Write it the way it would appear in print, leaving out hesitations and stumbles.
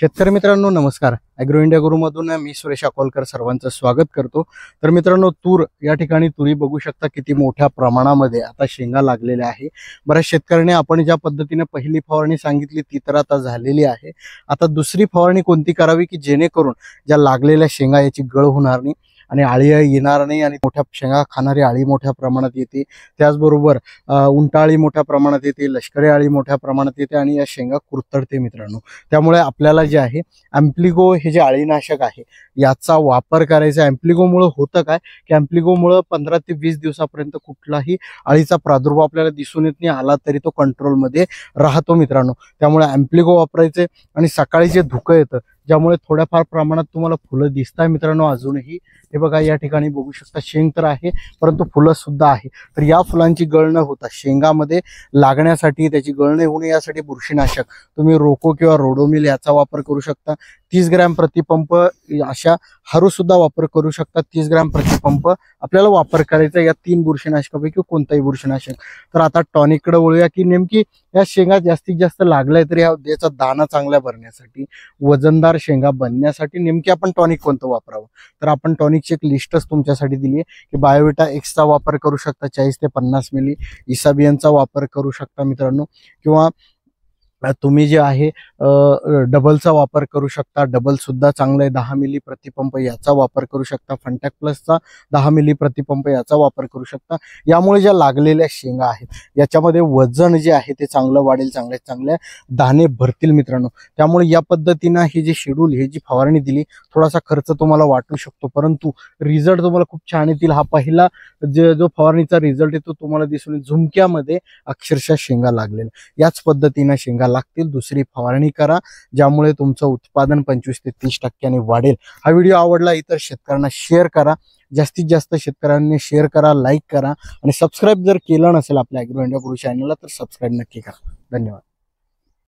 शेतकरी मित्रांनो नमस्कार। ॲग्रो इंडिया गुरुमधून मी सुरेश अकोलकर सर्वांचं स्वागत करतो। तर मित्रांनो तूर या ठिकाणी तुरी बघू शकता किती मोठ्या प्रमाणामध्ये आता शेंगा लागलेल्या आहे। बऱ्याच शेतकऱ्यांनी आपण ज्या पद्धतीने पहिली फवारणी सांगितली ती तर आता झालेली आहे। आता दुसरी फवारणी कोणती करावी की जेणेकरून ज्या लागलेल्या शेंगा याची गळ होणार नाही आणि आळी येणार नाही आणि मोठ्या शेंगा खाणारी आळी मोठ्या प्रमाणात येते। त्याचबरोबर उंटाळी मोठ्या प्रमाणात येते, लष्करी आळी मोठ्या प्रमाणात येते आणि या शेंगा कुरतडते मित्रांनो। त्यामुळे आपल्याला जे आहे ॲम्प्लिगो हे जे आळीनाशक आहे याचा वापर करायचा। ॲम्प्लिगोमुळे होतं काय की ॲम्प्लिगोमुळे 15 ते 20 दिवसापर्यंत कुठलाही आळीचा प्रादुर्भाव आपल्याला दिसून येत नाही, आला तरी तो कंट्रोलमध्ये राहतो मित्रांनो। त्यामुळे ॲम्प्लिगो वापरायचे आणि सकाळी जे धुकं येतं ज्यामुळे थोड्याफार प्रमाणात तुम्हाला फुलं दिसतात मित्रांनो। अजूनही हे बघा या ठिकाणी बघू शकता शेंग तर आहे परंतु फुलं सुद्धा आहे। तर या फुलांची गळ न होता शेंगामध्ये लागण्यासाठी त्याची गळ न होणे यासाठी बुरशीनाशक तुम्ही रोको किंवा रोडोमिल याचा वापर करू शकता। 30 ग्रॅम प्रतिपंप अशा हरू सुद्धा वापर करू शकता। 30 ग्रॅम प्रतिपंप आपल्याला वापर करायचा या 3 बुरशीनाशकापैकी कोणताही बुरशीनाशक। तर आता टॉनिककडे वळूया की नेमकी या शेंगा जास्तीत जास्त लागलाय तर याचा दाना चांगला भरण्यासाठी, वजनदार शेंगा बनण्यासाठी नेमकी आपण टॉनिक कोणतं वापरावं। तर आपण टॉनिकची एक लिस्टच तुमच्यासाठी दिली आहे की बायोविटा एक्सचा वापर करू शकता 40 ते 50 मिली, इसाबियनचा वापर करू शकता मित्रांनो, किंवा तुम्ही जे आहे डबलचा वापर करू शकता। डबल सुद्धा चांगला आहे, 10 मिली प्रतिपंप याचा वापर करू शकता। फंटॅक प्लसचा 10 मिली प्रतिपंप याचा वापर करू शकता। यामुळे ज्या लागलेल्या शेंगा आहेत याच्यामध्ये वजन जे आहे ते चांगलं वाढेल, चांगले दाणे भरतील मित्रांनो। त्यामुळे या पद्धतीने ही जी शेड्यूल ही जी फवारणी दिली थोडासा खर्च तुम्हाला वाटू शकतो परंतु रिझल्ट तुम्हाला खूप छान येतील। हा पहिला जो फवारणीचा रिझल्ट येतो तुम्हाला दिसून येईल, झुमक्यामध्ये अक्षरशः शेंगा लागलेल्या याच पद्धतीने शेंगा लागतील। दुसरी फवारणी करा ज्यामुळे तुमचं उत्पादन 25 ते 30% वाढेल। हा व्हिडिओ आवडला इतर शेतकऱ्यांना शेअर करा, जास्तीत जास्त शेतकऱ्यांनी शेअर करा, लाईक करा आणि सबस्क्राईब जर केलं नसेल आपल्या ॲग्रो इंडिया गुरु चॅनलला तर सबस्क्राईब नक्की करा। धन्यवाद।